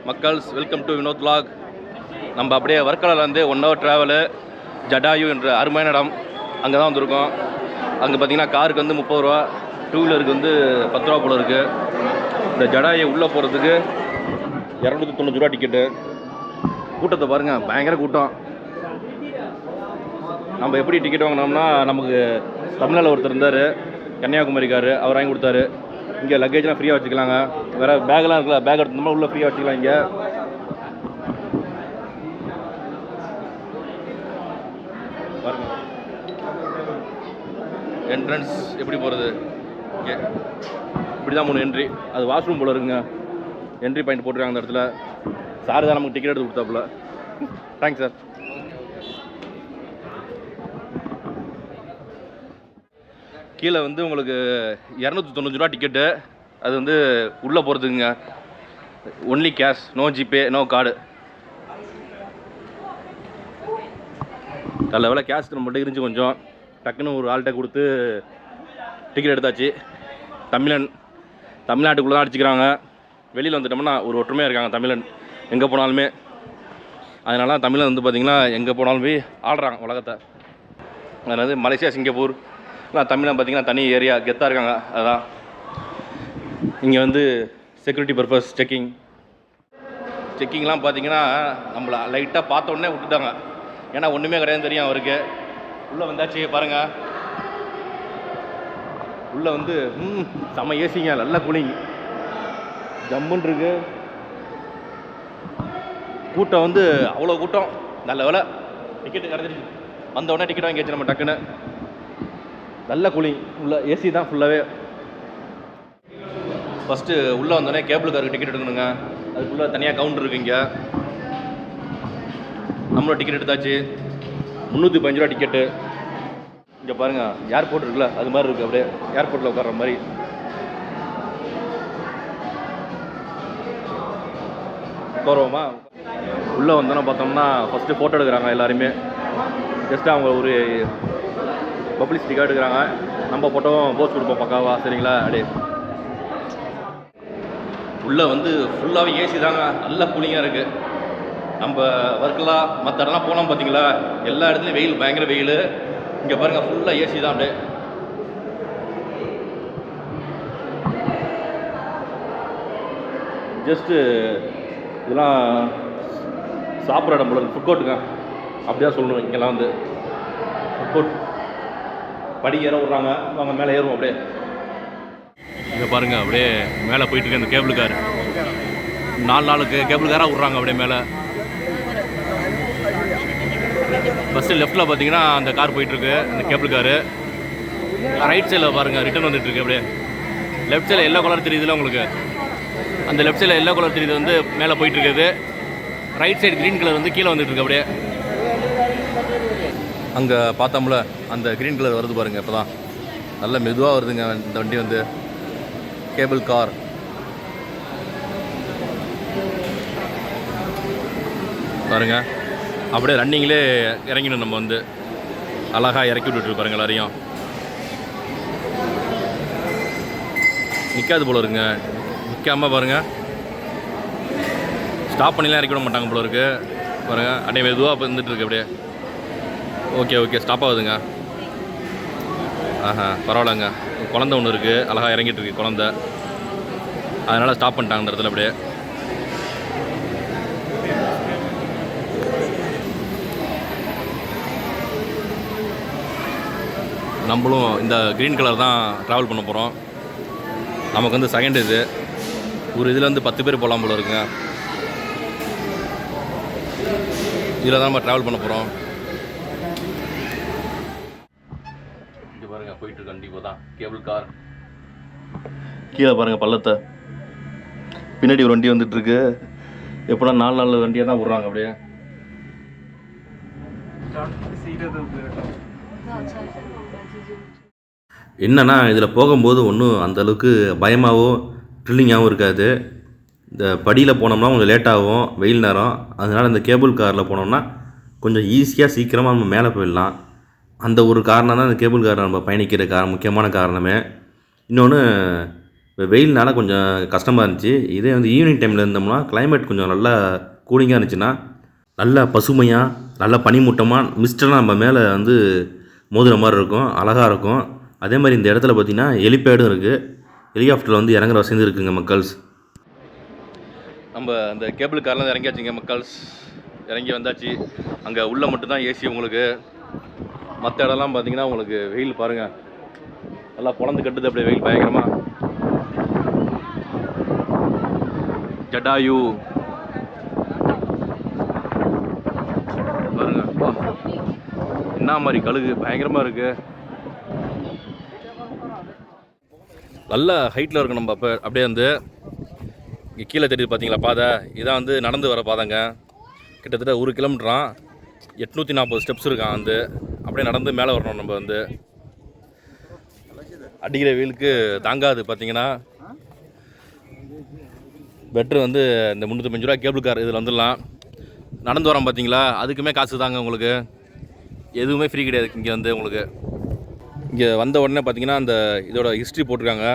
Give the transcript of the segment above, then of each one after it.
மக்கள்ஸ் welcome to Vinod vlog. நம்ம அப்படியே வர்க்கலாலேருந்து 1 hour travel Jatayu என்ற அருமையான இடம். அங்கே தான் வந்திருக்கோம். அங்கே பார்த்தீங்கன்னா காருக்கு வந்து 30 ரூபா, 2 வீலருக்கு வந்து 10 ரூபா போல இருக்குது. இந்த ஜடாயை உள்ளே போகிறதுக்கு 290 ரூபா டிக்கெட்டு. கூட்டத்தை பாருங்கள், பயங்கர கூட்டம். நம்ம எப்படி டிக்கெட் வாங்கினோம்னா, நமக்கு தமிழ்நாட்டில் ஒருத்தர் இருந்தார், கன்னியாகுமரிக்கார், அவர் வாங்கி கொடுத்தாரு. இங்கே லக்கேஜ்லாம் ஃப்ரீயாக வச்சுக்கலாங்க. வேறு பேக்கெலாம் இருக்குல்ல, பேக் எடுத்தோம்னா உள்ளே ஃப்ரீயாக வச்சுக்கலாம். இங்கே பாருங்கள் என்ட்ரன்ஸ் எப்படி போகிறது. ஓகே, இப்படி தான் 3 என்ட்ரி. அது வாஷ்ரூம் போல் இருக்குங்க. என்ட்ரி பாயிண்ட் போட்டுருக்காங்க அந்த இடத்துல. சார் தான் நமக்கு டிக்கெட் எடுத்து கொடுத்தாப்புல. Thanks sir. கீழே வந்து உங்களுக்கு 295 ரூபா டிக்கெட்டு. அது வந்து உள்ளே போகிறதுக்குங்க. Only cash, no GPay, no card. நல்ல வேலை கேஷ் நம்மகிட்ட இருந்துச்சு. கொஞ்சம் டக்குன்னு ஒரு ஆள்கிட்ட கொடுத்து டிக்கெட் எடுத்தாச்சு. தமிழ்நாட்டுக்குள்ளே தான் அடிச்சுக்கிறாங்க. வெளியில் வந்துட்டோம்னா ஒரு ஒற்றுமையாக இருக்காங்க தமிழன் எங்கே போனாலுமே. அதனால தமிழன் வந்து பார்த்திங்கன்னா எங்கே போனாலும் போய் ஆடுறாங்க உலகத்தை. அதாவது மலேசியா, சிங்கப்பூர் தமிழன் பார்த்திங்கன்னா தனி ஏரியா கெத்தாக இருக்காங்க. அதுதான் இங்கே வந்து செக்யூரிட்டி பர்பஸ் செக்கிங்லாம் பார்த்திங்கன்னா நம்மளை லைட்டாக பார்த்த உடனே விட்டுட்டாங்க. ஏன்னா ஒன்றுமே கிடையாதுன்னு தெரியும் அவருக்கு. உள்ளே வந்தாச்சு பாருங்கள். உள்ளே வந்து செம்ம ஏசிங்க, நல்ல கூலிங், ஜம்முன்னு இருக்கு. கூட்டம் வந்து அவ்வளோ கூட்டம். நல்ல வேலை டிக்கெட்டு கிடச்சிருச்சு. வந்த உடனே டிக்கெட் வாங்கி வச்சு நம்ம டக்குன்னு. நல்ல கூலிங், உள்ள ஏசி தான் ஃபுல்லாகவே. ஃபஸ்ட்டு உள்ளே வந்தோடனே கேபிள் காருக்கு டிக்கெட் எடுக்கணுங்க. அதுக்குள்ளே தனியாக கவுண்டர் இருக்குது. இங்கே நம்மளும் டிக்கெட் எடுத்தாச்சு. 315 ரூபா டிக்கெட்டு. இங்கே பாருங்கள், ஏர்போர்ட் இருக்குல்ல, அது மாதிரி இருக்குது. அப்படியே ஏர்போர்ட்டில் உட்கார்ற மாதிரி. உட்காருவோமா? உள்ளே வந்தோன்னா பார்த்தோம்னா ஃபஸ்ட்டு ஃபோட்டோ எடுக்கிறாங்க எல்லாருமே. ஜஸ்ட்டு அவங்க ஒரு பப்ளிசிட்டிக்காக எடுக்கிறாங்க. நம்ம ஃபோட்டோவும் போஸ்ட் கொடுப்போம் பக்காவா, சரிங்களா? அப்படியே உள்ளே வந்து ஃபுல்லாகவே ஏசி தாங்க, நல்ல கூலிங்காக இருக்குது. நம்ம ஒர்க்கெலாம் மற்ற இடம்லாம் போனோம் பார்த்தீங்களா, எல்லா இடத்துலையும் வெயில், பயங்கர வெயில். இங்கே பாருங்கள், ஃபுல்லாக ஏசி தான். அப்படியே ஜஸ்ட்டு இதெல்லாம் சாப்பிட்ற இடம் போல இருக்குது. ஃபுட் கோர்ட்டுங்க, அப்படியா சொல்லணும். இங்கெல்லாம் வந்து ஃபுட் கோர்ட். படி ஏற விட்றாங்க, வாங்க மேலே ஏறுவோம். அப்படியே இங்கே பாருங்கள், அப்படியே மேலே போயிட்டுருக்கு அந்த கேபிள் கார். 4 நாளுக்கு கேபிள் காராக விட்றாங்க அப்படியே மேலே. ஃபஸ்ட்டு லெஃப்ட்டில் பார்த்தீங்கன்னா அந்த கார் போயிட்டுருக்கு, அந்த கேபிள் காரு. ரைட் சைடில் பாருங்கள், ரிட்டர்ன் வந்துட்டுருக்கு. அப்படியே லெஃப்ட் சைடில் எல்லோ கலர் தெரியுதுல்ல உங்களுக்கு, அந்த லெஃப்ட் சைடில் எல்லோ கலர் தெரியுது வந்து மேலே போயிட்டுருக்குது. ரைட் சைடு க்ரீன் கலர் வந்து கீழே வந்துட்டுருக்கு. அப்படியே அங்கே பார்த்தோம்ல அந்த க்ரீன் கலர் வருது பாருங்கள். இப்போ தான் நல்ல மெதுவாக வருதுங்க இந்த வண்டி வந்து. கேபிள் கார் பாருங்கள். அப்படியே ரன்னிங்லே இறங்கிடும். நம்ம வந்து அழகாக இறக்கி விட்டுட்டு பாருங்கள் எல்லாரையும். நிற்காது போல இருக்குங்க, நிற்காமல் பாருங்கள். ஸ்டாப் பண்ணிலாம் இறக்கி விட மாட்டாங்க போல இருக்குது பாருங்கள். அப்படியே மெதுவாக வந்துட்டுருக்கு. அப்படியே ஓகே ஸ்டாப் ஆகுதுங்க. பரவாயில்லங்க. குழந்தை ஒன்று இருக்குது, அழகாக இறங்கிட்டு இருக்கு குழந்தை. அதனால் ஸ்டாப் பண்ணிட்டாங்க அந்த இடத்துல. அப்படியே நம்மளும் இந்த க்ரீன் கலர் தான் ட்ராவல் பண்ண போகிறோம். நமக்கு வந்து செகண்ட் இது. ஒரு இதில் வந்து 10 பேர் போகலாம் போல இருக்குங்க. இதில் தான் நம்ம ட்ராவல் பண்ண போகிறோம். இங்கே பாருங்கள், போயிட்டுருக்கு கண்டிப்பாக தான் கேபிள் கார். கீழே பாருங்கள் பள்ளத்தை. பின்னாடி ஒரு வண்டி வந்துட்டுருக்கு. எப்போனா 4 நாள் வண்டியாக தான் விட்றாங்க. அப்படியே என்னன்னா, இதில் போகும்போது ஒன்றும் அந்தளவுக்கு பயமாகவோ த்ரில்லிங்காகவும் இருக்காது. இந்த படியில் போனோம்னா கொஞ்சம் லேட்டாகும், வெயில் நேரம். அதனால் இந்த கேபிள் காரில் போனோம்னா கொஞ்சம் ஈஸியாக சீக்கிரமாக நம்ம மேலே போயிடலாம். அந்த ஒரு காரணம் தான் இந்த கேபிள் காரில் நம்ம பயணிக்கிற முக்கியமான காரணமே. இன்னொன்று, இப்போ வெயில்னால கொஞ்சம் கஷ்டமாக இருந்துச்சு. இதே வந்து ஈவினிங் டைமில் இருந்தோம்னா கிளைமேட் கொஞ்சம் நல்லா கூலிங்காக இருந்துச்சுன்னா நல்லா பசுமையாக நல்லா பனிமூட்டமாக மிஸ்டெல்லாம் நம்ம மேலே வந்து மோதுகிற மாதிரி இருக்கும், அழகாக இருக்கும். அதே மாதிரி இந்த இடத்துல பார்த்திங்கன்னா ஹெலிபேடும் இருக்குது. ஹெலிகாப்டரில் வந்து இறங்குற வசதி இருக்குங்க மக்கள்ஸ். நம்ம அந்த கேபிள் கார்லேருந்து இறங்கியாச்சுங்க மக்கள்ஸ். இறங்கி வந்தாச்சு. அங்கே உள்ளே மட்டும்தான் ஏசி உங்களுக்கு. மற்ற இடம்லாம் பார்த்தீங்கன்னா உங்களுக்கு வெயில் பாருங்கள், நல்லா பொழந்து கட்டுது அப்படியே வெயில் பயங்கரமாக. ஜடாயு பாருங்க, என்ன மாதிரி கழுகு பயங்கரமாக இருக்குது. நல்ல ஹைட்டில் இருக்கும். நம்ம அப்போ அப்படியே வந்து இங்கே கீழே தெரியுது பார்த்தீங்களா பாதை, இதான் வந்து நடந்து வர பாதைங்க. கிட்டத்தட்ட 1 கிலோமீட்டரான், 840 ஸ்டெப்ஸ் இருக்கான். வந்து அப்படியே நடந்து மேலே வரணும். நம்ம வந்து அடிக்கிற வெயிலுக்கு தாங்காது. பார்த்தீங்கன்னா பெட்ரு வந்து இந்த 305 ரூபா கேபிள் கார் இதில் வந்துடலாம். நடந்து வரோம் பார்த்தீங்களா, அதுக்குமே காசு தாங்க உங்களுக்கு. எதுவுமே ஃப்ரீ கிடையாது இங்கே வந்து உங்களுக்கு. இங்கே வந்த உடனே பார்த்தீங்கன்னா அந்த இதோட ஹிஸ்ட்ரி போட்டிருக்காங்க.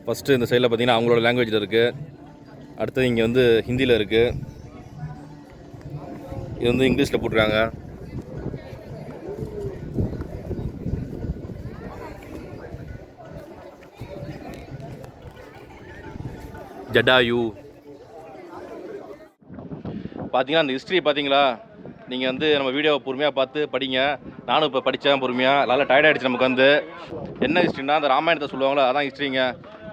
ஃபஸ்ட்டு இந்த சைடில் பார்த்தீங்கன்னா அவங்களோட லாங்குவேஜில் இருக்குது. அடுத்தது இங்கே வந்து ஹிந்தியில் இருக்குது. இது வந்து இங்கிலீஷில் போட்டிருக்காங்க. ஜடாயு பார்த்தீங்கன்னா அந்த ஹிஸ்ட்ரி பார்த்தீங்களா, நீங்கள் வந்து நம்ம வீடியோவை பொறுமையாக பார்த்து படிங்க. நானும் இப்போ படித்தேன் பொறுமையாக. நல்லா டயர்டாகிடுச்சு நமக்கு. வந்து என்ன ஹிஸ்ட்ரின்னா, அந்த ராமாயணத்தை சொல்லுவாங்களோ அதான் ஹிஸ்ட்ரிங்க.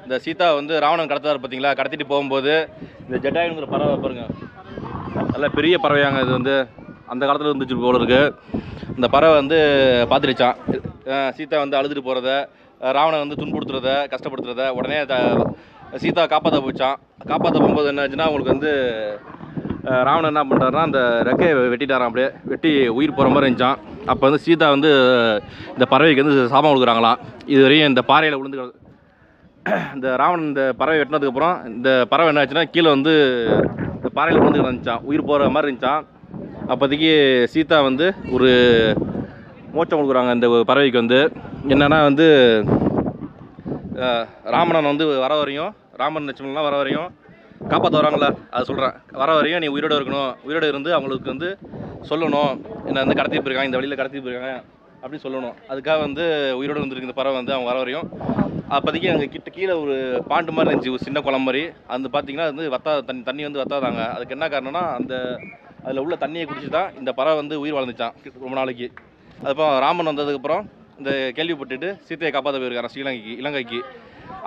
இந்த சீதா வந்து ராவணன் கடத்தார் பார்த்தீங்களா, கடத்திட்டு போகும்போது இந்த ஜடாயுங்கிற பறவை பாருங்கள், நல்ல பெரிய பறவையாங்க. இது வந்து அந்த காலத்தில் இருந்துச்சு போல இருக்குது. இந்த பறவை வந்து பார்த்துடுச்சான் சீதா வந்து அழுதுட்டு போகிறத, ராவணன் வந்து துன்புறுத்துறத, கஷ்டப்படுத்துறத. உடனே சீதா காப்பாற்ற போச்சான். காப்பாற்ற போகும்போது என்ன ஆச்சுன்னா, உங்களுக்கு வந்து ராவணன் என்ன பண்ணுறாருனா அந்த ரெக்கையை வெட்டிட்டாரான். அப்படியே வெட்டி உயிர் போகிற மாதிரி இருந்துச்சான். அப்போ வந்து சீதா வந்து இந்த பறவைக்கு வந்து சாபம் கொடுக்குறாங்களாம். இது வரையும் இந்த பாறையில் விழுந்து இந்த ராவணன் இந்த பறவை வெட்டினதுக்கப்புறம் இந்த பறவை என்ன ஆச்சுன்னா கீழே வந்து இந்த பாறையில் விழுந்து இருந்துச்சான், உயிர் போகிற மாதிரி இருந்துச்சான். அப்போதைக்கு சீதா வந்து ஒரு மோட்சம் கொடுக்குறாங்க இந்த பறவைக்கு. வந்து என்னென்னா வந்து ராமணன் வந்து வர வரையும், ராமன் லட்சுமணன்லாம் வர வரையும் காப்பாற்ற வராங்களா, அதை சொல்கிறேன். வர வரையும் நீ உயிரோடு இருக்கணும். உயிரோடு இருந்து அவங்களுக்கு வந்து சொல்லணும், என்னை வந்து கடத்திட்டு போயிருக்காங்க, இந்த வழியில் கடத்திட்டு போயிருக்காங்க அப்படின்னு சொல்லணும். அதுக்காக வந்து உயிரோடு இருந்துருக்கு இந்த பறவை வந்து அவங்க வர வரையும். அப்போதைக்கு அங்கே கீழே ஒரு பாண்டு மாதிரி இருந்துச்சு, ஒரு சின்ன குளம் மாதிரி. அந்த பார்த்தீங்கன்னா வந்து தண்ணி வந்து வத்தாதாங்க. அதுக்கு என்ன காரணம்னா, அந்த அதில் உள்ள தண்ணியை குடிச்சு தான் இந்த பறவை வந்து உயிர் வாழ்ந்துச்சான் ரொம்ப நாளைக்கு. அதுக்கப்புறம் ராமன் வந்ததுக்கப்புறம் இந்த கேள்விப்பட்டுட்டு சீத்தையை காப்பாற்ற போயிருக்காரு இலங்கைக்கு.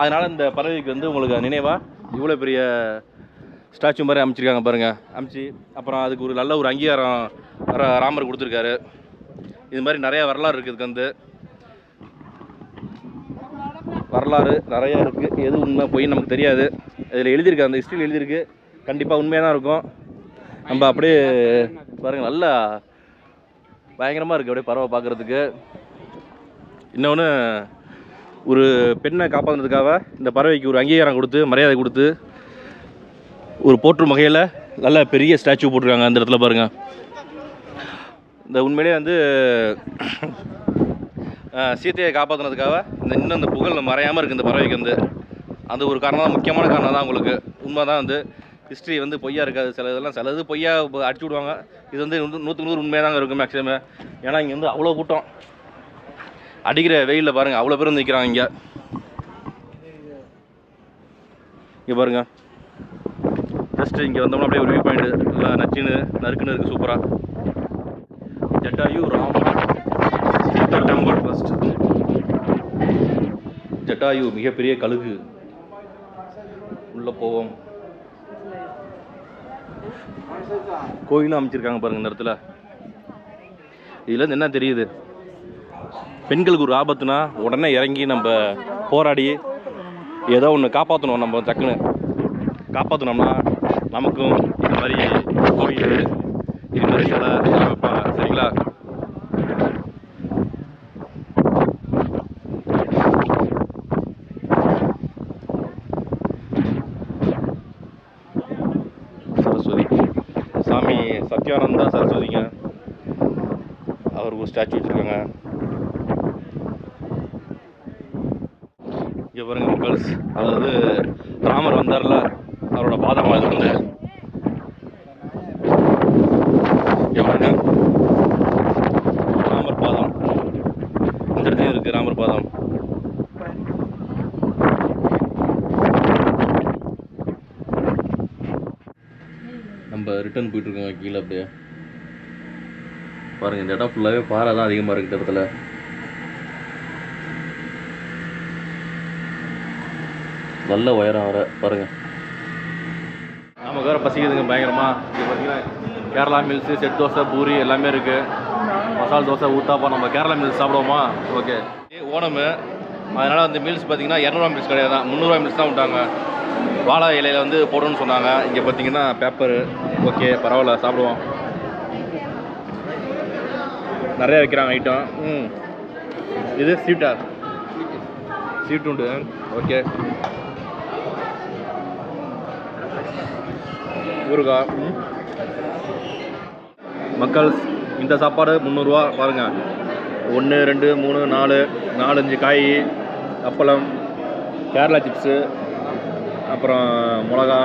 அதனால் இந்த பறவைக்கு வந்து உங்களுக்கு நினைவாக இவ்வளோ பெரிய ஸ்டாச்சு மாதிரி அமைச்சிருக்காங்க பாருங்கள். அமைச்சு அப்புறம் அதுக்கு ஒரு நல்ல ஒரு அங்கீகாரம் ராமர் கொடுத்துருக்காரு. இது மாதிரி நிறையா வரலாறு இருக்குது. இதுக்கு வந்து வரலாறு நிறையா இருக்குது. எது உண்மை போய் நமக்கு தெரியாது. இதில் எழுதியிருக்கு, அந்த ஹிஸ்ட்ரியில் எழுதியிருக்கு. கண்டிப்பாக உண்மையாக தான் இருக்கும். நம்ம அப்படியே பாருங்கள், நல்லா பயங்கரமாக இருக்குது அப்படியே பறவை பார்க்குறதுக்கு. இன்னொன்று, ஒரு பெண்ணை காப்பாற்றுறதுக்காக இந்த பறவைக்கு ஒரு அங்கீகாரம் கொடுத்து மரியாதை கொடுத்து ஒரு போற்றும் வகையில் நல்ல பெரிய ஸ்டாச்சு போட்டிருக்காங்க அந்த இடத்துல பாருங்கள். இந்த உண்மையிலே வந்து சீத்தையை காப்பாற்றினதுக்காக இன்னும் இந்த புகழ் மறையாமல் இருக்குது இந்த பறவைக்கு. வந்து அந்த ஒரு காரணம் தான், முக்கியமான காரணம் தான் உங்களுக்கு. உண்மை தான் வந்து ஹிஸ்ட்ரி வந்து பொய்யா இருக்காது. சிலது பொய்யா அடிச்சு விடுவாங்க. இது வந்து 100க்கு 100 உண்மையாக தாங்க இருக்கும் மேக்ஸிமம். ஏன்னா இங்கே வந்து அவ்வளோ கூட்டம், அடிக்கிற வெயிலில் பாருங்கள் அவ்வளோ பேர் வந்து நிற்கிறாங்க இங்கே. இங்கே பாருங்கள், ஜஸ்ட்டு இங்கே வந்தோம்னா அப்படியே ஒரு வியூ பாயிண்ட் நல்லா நச்சுன்னு நறுக்குன்னு இருக்குது சூப்பராக. Jatayu Raman temple first. ஜட்டாயு மிகப்பெரிய கழுகு. உள்ளே போவோம். கோயிலும் அமைச்சிருக்காங்க பாருங்கள் இந்த இடத்துல. இதுலேருந்து என்ன தெரியுது, பெண்களுக்கு ஒரு ஆபத்துனா உடனே இறங்கி நம்ம போராடி ஏதோ ஒன்று காப்பாற்றணும். நம்ம டக்குன்னு காப்பாற்றணும்னா நமக்கும் இது மாதிரி கோயில், இது மாதிரி சிலை வைப்பாங்க. சரிங்களா? சரஸ்வதி சாமி சத்யானந்தா சரஸ்வதிங்க, அவருக்கு ஒரு ஸ்டாச்சு வச்சுருக்காங்க. இங்கே பாருங்க, மக்கள்ஸ். அதாவது ராமர் வந்தார்ல, அவரோட பாதம் அது வந்து எவ்வளோங்க ராமர் பாதம். இந்த இடத்துலையும் இருக்குது ராமர் பாதம். நம்ம ரிட்டர்ன் போயிட்டுருக்கோங்க கீழே. அப்படியே பாருங்கள், இந்த இடம் ஃபுல்லாகவே பாறை தான் அதிகமாக இருக்குது இந்த இடத்துல. நல்ல உயரம் வர பாருங்கள். நமக்கு வேறு பசிக்குதுங்க பயங்கரமாக. இது பார்த்தீங்கன்னா கேரளா மீல்ஸு, செட் தோசை, பூரி எல்லாமே இருக்குது. மசால் தோசை, ஊத்தாப்பா. நம்ம கேரளா மீல்ஸ் சாப்பிடுவோமா? ஓகே. ஓணம், அதனால் வந்து மீல்ஸ் பார்த்தீங்கன்னா 200 மீல்ஸ் கிடையாது தான், 300 மீல்ஸ் தான் விட்டாங்க. வாழை இலையில் வந்து போடணும்னு சொன்னாங்க. இங்கே பார்த்தீங்கன்னா பேப்பரு. ஓகே, பரவாயில்ல, சாப்பிடுவோம். நிறையா வைக்கிறாங்க ஐட்டம். இது ஸ்வீட்டா? ஸ்வீட் உண்டு. ஓகே. ஊறுகாய். மக்கள், இந்த சாப்பாடு 300 ரூபா பாருங்கள். 1 2 3 4 4 5 காய், அப்பளம், கேரளா சிப்ஸு, அப்புறம் மிளகா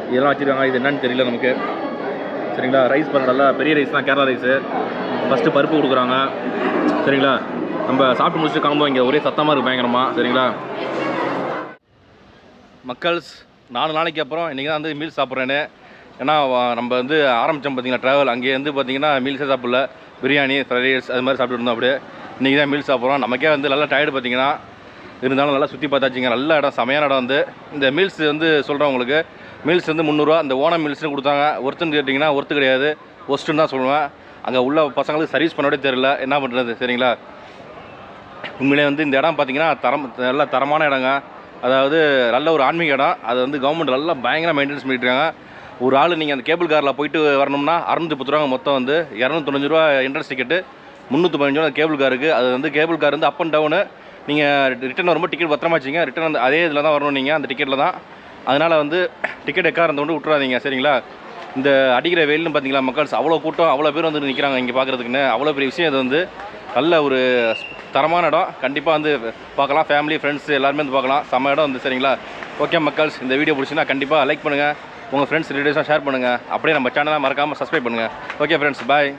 இதெல்லாம் வச்சுருக்காங்க. இது என்னன்னு தெரியல நமக்கு. சரிங்களா? ரைஸ் பண்ண நல்லா பெரிய ரைஸ் தான், கேரளா ரைஸு. ஃபஸ்ட்டு பருப்பு கொடுக்குறாங்க. சரிங்களா? நம்ம சாப்பிட்டு முடிச்சுட்டு கிளம்புவோம். இங்கே ஒரே சத்தமாக இருக்குது பயங்கரமாக. சரிங்களா மக்கள்ஸ்? 4 நாளைக்கு அப்புறம் இன்றைக்கி தான் வந்து மீல்ஸ் சாப்பிட்றேன்னு. ஏன்னா நம்ம வந்து ஆரம்பித்தோம் பார்த்தீங்கன்னா ட்ராவல், அங்கேயே வந்து பார்த்தீங்கன்னா மீல்ஸே சாப்பிடல. பிரியாணி, ஃப்ரைட் ரைஸ் அது மாதிரி சாப்பிட்டு இருந்தோம். அப்படியே இன்றைக்கி தான் மீல்ஸ் சாப்பிட்றோம். நமக்கே வந்து நல்லா டயர்டு பார்த்தீங்கன்னா. இருந்தாலும் நல்லா சுற்றி பார்த்தாச்சுங்க. நல்ல இடம், செமையான இடம். வந்து இந்த மீல்ஸ் வந்து சொல்கிறேன் உங்களுக்கு. மீல்ஸ் வந்து 300 ரூபா. இந்த ஓணம் மீல்ஸ்னு கொடுத்தாங்க. ஒருத்தன்னு கேட்டிங்கன்னா ஒருத்து கிடையாது, ஒஸ்ட்டுன்னு தான் சொல்லுவேன். அங்கே உள்ள பசங்களுக்கு சர்வீஸ் பண்ணோடே தெரியல, என்ன பண்ணுறது. சரிங்களா? உண்மையிலே வந்து இந்த இடம் பார்த்தீங்கன்னா நல்ல தரமான இடங்க. அதாவது நல்ல ஒரு ஆன்மீக இடம். அது வந்து கவர்மெண்ட் நல்லா பயங்கரமாக மெயின்டெனன்ஸ் பண்ணிட்டுருக்காங்க. ஒரு ஆள் நீங்கள் அந்த கேபிள் காரில் போயிட்டு வரணும்னா 610 ரூபா மொத்தம். வந்து 295 ரூபா என்ட்ரன்ஸ் டிக்கெட்டு, 315 ரூபா கேபிள் காருக்கு. அது வந்து கேபிள் கார் வந்து அப் அண்ட் டவுனு. நீங்கள் ரிட்டன் வரும்போது டிக்கெட் பத்திரமா வச்சிங்க. ரிட்டன் வந்து அதே இதில் தான் வரணும் நீங்கள், அந்த டிக்கெட்டில் தான். அதனால் வந்து டிக்கெட் எக்காரந்த கொண்டு விட்டுறாதீங்க. சரிங்களா? இந்த அடிக்கிற வெயில்னு பார்த்தீங்களா மக்கள்ஸ், அவ்வளோ கூட்டம், அவ்வளோ பேர் வந்து நிற்கிறாங்க இங்கே பார்க்குறதுக்குன்னு. அவ்வளோ பெரிய விஷயம். இது வந்து நல்ல ஒரு தரமான இடம். கண்டிப்பாக வந்து பார்க்கலாம். ஃபேமிலி, ஃப்ரெண்ட்ஸ் எல்லாருமே வந்து பார்க்கலாம். செம்ம இடம் வந்து. சரிங்களா? ஓகே மக்கள்ஸ், இந்த வீடியோ பிடிச்சின்னா கண்டிப்பாக லைக் பண்ணுங்கள். உங்கள் ஃப்ரெண்ட்ஸ் ரிலேட்டிவ்ஸாக ஷேர் பண்ணுங்கள். அப்படியே நம்ம சேனலை மறக்காமல் சப்ஸ்கிரைப் பண்ணுங்கள். ஓகே ஃப்ரெண்ட்ஸ், பாய்.